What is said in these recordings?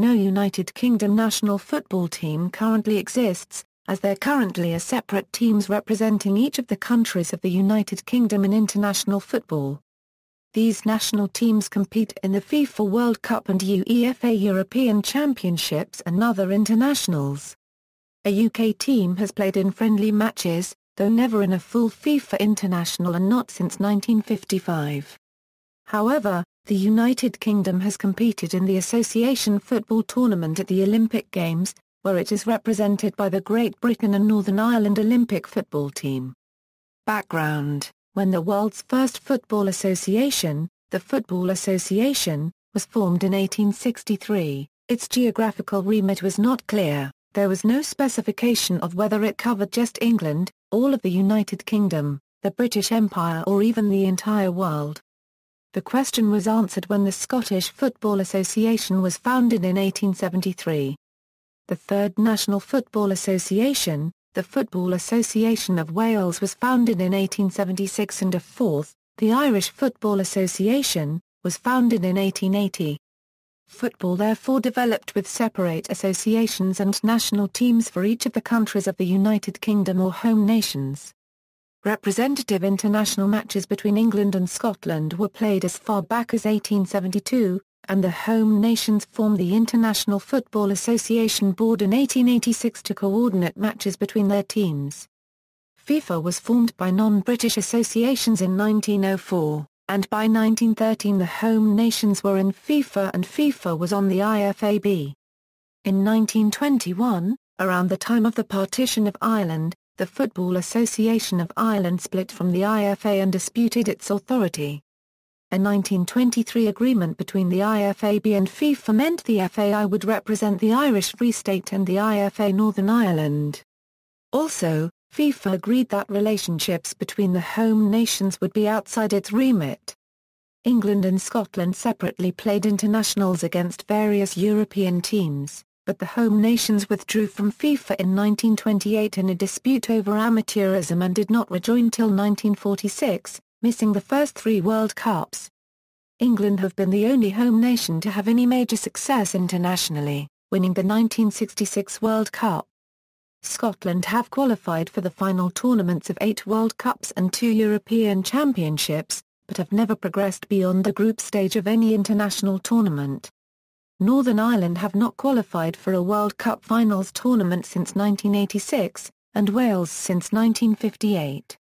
No United Kingdom national football team currently exists, as there currently are separate teams representing each of the countries of the United Kingdom in international football. These national teams compete in the FIFA World Cup and UEFA European Championships and other internationals. A UK team has played in friendly matches, though never in a full FIFA international and not since 1955. However, the United Kingdom has competed in the Association Football Tournament at the Olympic Games, where it is represented by the Great Britain and Northern Ireland Olympic football team. Background: when the world's first football association, the Football Association, was formed in 1863, its geographical remit was not clear. There was no specification of whether it covered just England, all of the United Kingdom, the British Empire or even the entire world. The question was answered when the Scottish Football Association was founded in 1873. The Third National Football Association, the Football Association of Wales, was founded in 1876, and a fourth, the Irish Football Association, was founded in 1880. Football therefore developed with separate associations and national teams for each of the countries of the United Kingdom or home nations. Representative international matches between England and Scotland were played as far back as 1872, and the home nations formed the International Football Association Board in 1886 to coordinate matches between their teams. FIFA was formed by non-British associations in 1904, and by 1913 the home nations were in FIFA and FIFA was on the IFAB. In 1921, around the time of the partition of Ireland, the Football Association of Ireland split from the IFA and disputed its authority. A 1923 agreement between the IFAB and FIFA meant the FAI would represent the Irish Free State and the IFA Northern Ireland. Also, FIFA agreed that relationships between the home nations would be outside its remit. England and Scotland separately played internationals against various European teams, but the home nations withdrew from FIFA in 1928 in a dispute over amateurism and did not rejoin till 1946, missing the first 3 World Cups. England have been the only home nation to have any major success internationally, winning the 1966 World Cup. Scotland have qualified for the final tournaments of 8 World Cups and 2 European Championships, but have never progressed beyond the group stage of any international tournament. Northern Ireland have not qualified for a World Cup finals tournament since 1986, and Wales since 1958.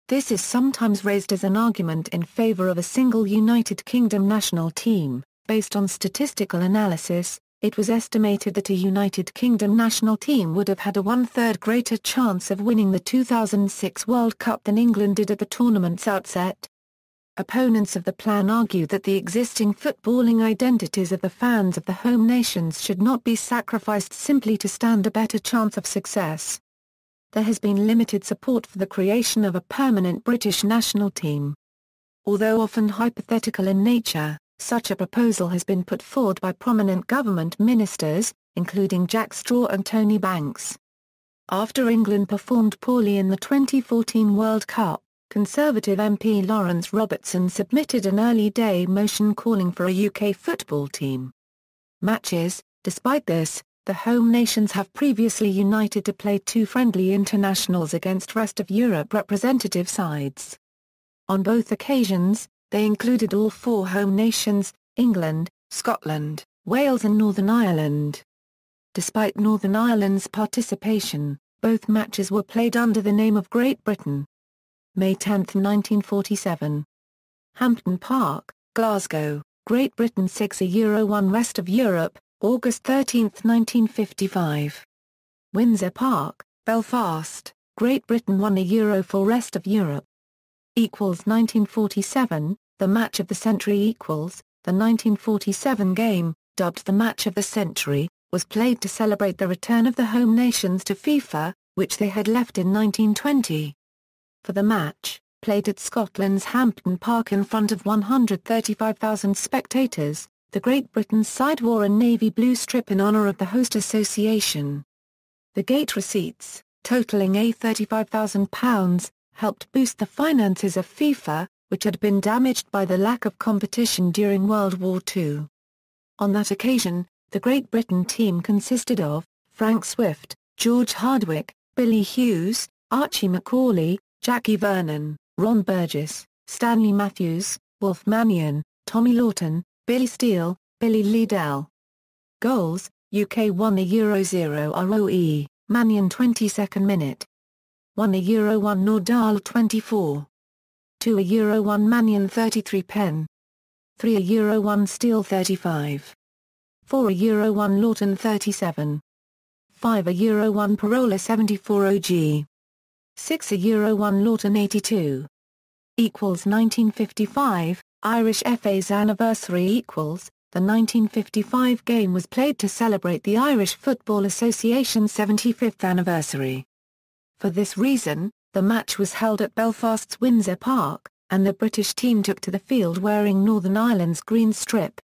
This is sometimes raised as an argument in favour of a single United Kingdom national team. Based on statistical analysis, it was estimated that a United Kingdom national team would have had a 1/3 greater chance of winning the 2006 World Cup than England did at the tournament's outset. Opponents of the plan argue that the existing footballing identities of the fans of the home nations should not be sacrificed simply to stand a better chance of success. There has been limited support for the creation of a permanent British national team. Although often hypothetical in nature, such a proposal has been put forward by prominent government ministers, including Jack Straw and Tony Banks. After England performed poorly in the 2014 World Cup, Conservative MP Lawrence Robertson submitted an early-day motion calling for a UK football team. Matches: despite this, the home nations have previously united to play 2 friendly internationals against rest of Europe representative sides. On both occasions, they included all 4 home nations, England, Scotland, Wales and Northern Ireland. Despite Northern Ireland's participation, both matches were played under the name of Great Britain. May 10, 1947. Hampden Park, Glasgow, Great Britain 6-1 Rest of Europe, August 13, 1955. Windsor Park, Belfast, Great Britain 1-4 Rest of Europe. 1947, the match of the century. The 1947 game, dubbed the Match of the Century, was played to celebrate the return of the home nations to FIFA, which they had left in 1920. For the match, played at Scotland's Hampden Park in front of 135,000 spectators, the Great Britain side wore a navy blue strip in honour of the host association. The gate receipts, totalling £35,000, helped boost the finances of FIFA, which had been damaged by the lack of competition during World War II. On that occasion, The Great Britain team consisted of Frank Swift, George Hardwick, Billy Hughes, Archie Macaulay, Jackie Vernon, Ron Burgess, Stanley Matthews, Wolf Mannion, Tommy Lawton, Billy Steele, Billy Liddell. Goals: UK 1 Euro 0 ROE, Mannion 22nd minute. 1 Euro 1 Nordal 24. 2 Euro 1 Mannion 33 pen. 3 Euro 1 Steele 35. 4 Euro 1 Lawton 37. 5 Euro 1 Parola 74 OG. 6 Euro 1 Lawton 82. Equals 1955, Irish FA's anniversary equals, the 1955 game was played to celebrate the Irish Football Association's 75th anniversary. For this reason, the match was held at Belfast's Windsor Park, and the British team took to the field wearing Northern Ireland's green strip.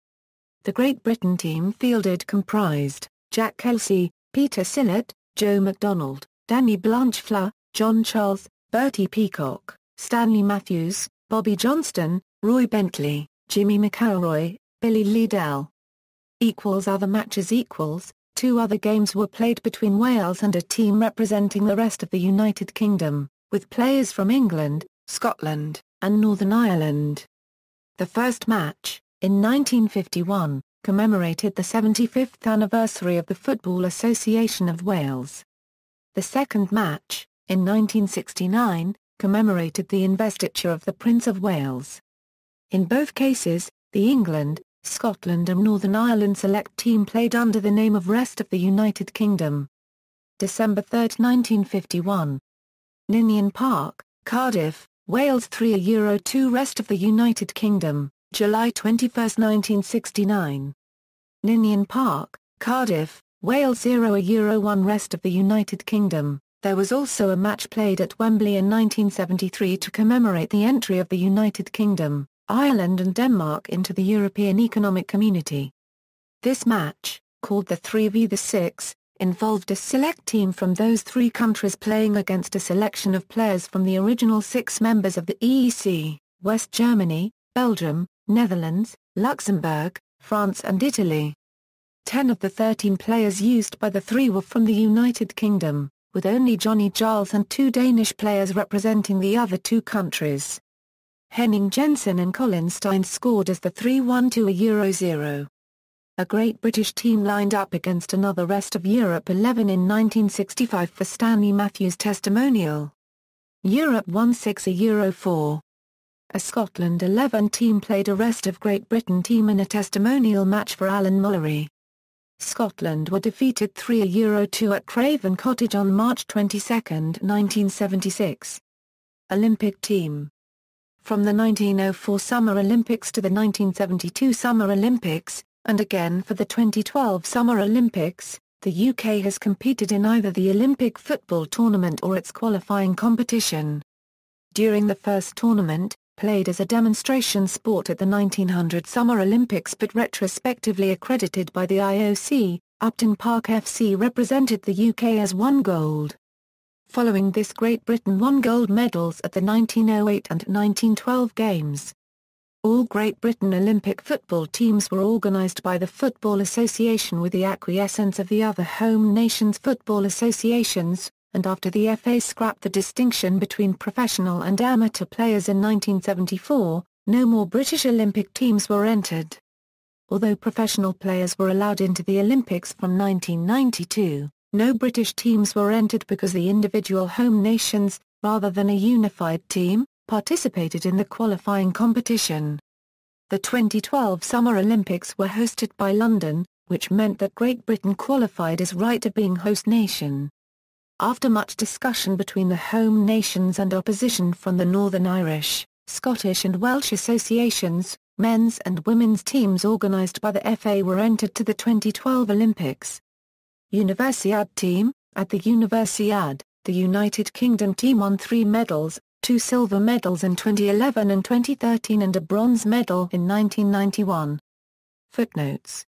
The Great Britain team fielded comprised Jack Kelsey, Peter Sillett, Joe MacDonald, Danny Blanchflower, John Charles, Bertie Peacock, Stanley Matthews, Bobby Johnston, Roy Bentley, Jimmy McElroy, Billy Liddell. Other matches. 2 other games were played between Wales and a team representing the rest of the United Kingdom, with players from England, Scotland, and Northern Ireland. The first match, in 1951, commemorated the 75th anniversary of the Football Association of Wales. The second match, in 1969, commemorated the investiture of the Prince of Wales. In both cases, the England, Scotland and Northern Ireland select team played under the name of Rest of the United Kingdom. December 3, 1951. Ninian Park, Cardiff, Wales 3 Euro 2 Rest of the United Kingdom, July 21, 1969. Ninian Park, Cardiff, Wales 0 Euro 1 Rest of the United Kingdom. There was also a match played at Wembley in 1973 to commemorate the entry of the United Kingdom, Ireland and Denmark into the European Economic Community. This match, called the 3v6, involved a select team from those 3 countries playing against a selection of players from the original 6 members of the EEC, West Germany, Belgium, Netherlands, Luxembourg, France and Italy. 10 of the 13 players used by the 3 were from the United Kingdom, with only Johnny Giles and 2 Danish players representing the other 2 countries. Henning Jensen and Colin Stein scored as the 3-1 Euro 0. A Great British team lined up against another Rest of Europe 11 in 1965 for Stanley Matthews' testimonial. Europe won 6 Euro 4. A Scotland 11 team played a Rest of Great Britain team in a testimonial match for Alan Mullery. Scotland were defeated 3 Euro 2 at Craven Cottage on March 22, 1976. Olympic team. From the 1904 Summer Olympics to the 1972 Summer Olympics, and again for the 2012 Summer Olympics, the UK has competed in either the Olympic football tournament or its qualifying competition. During the first tournament, played as a demonstration sport at the 1900 Summer Olympics but retrospectively accredited by the IOC, Upton Park FC represented the UK as 1 gold. Following this, Great Britain won gold medals at the 1908 and 1912 Games. All Great Britain Olympic football teams were organised by the Football Association with the acquiescence of the other home nations' football associations, and after the FA scrapped the distinction between professional and amateur players in 1974, no more British Olympic teams were entered. Although professional players were allowed into the Olympics from 1992, no British teams were entered because the individual home nations, rather than a unified team, participated in the qualifying competition. The 2012 Summer Olympics were hosted by London, which meant that Great Britain qualified as right of being host nation. After much discussion between the home nations and opposition from the Northern Irish, Scottish and Welsh associations, men's and women's teams organised by the FA were entered to the 2012 Olympics. Universiade team. At the Universiade, the United Kingdom team won 3 medals, 2 silver medals in 2011 and 2013 and a bronze medal in 1991. Footnotes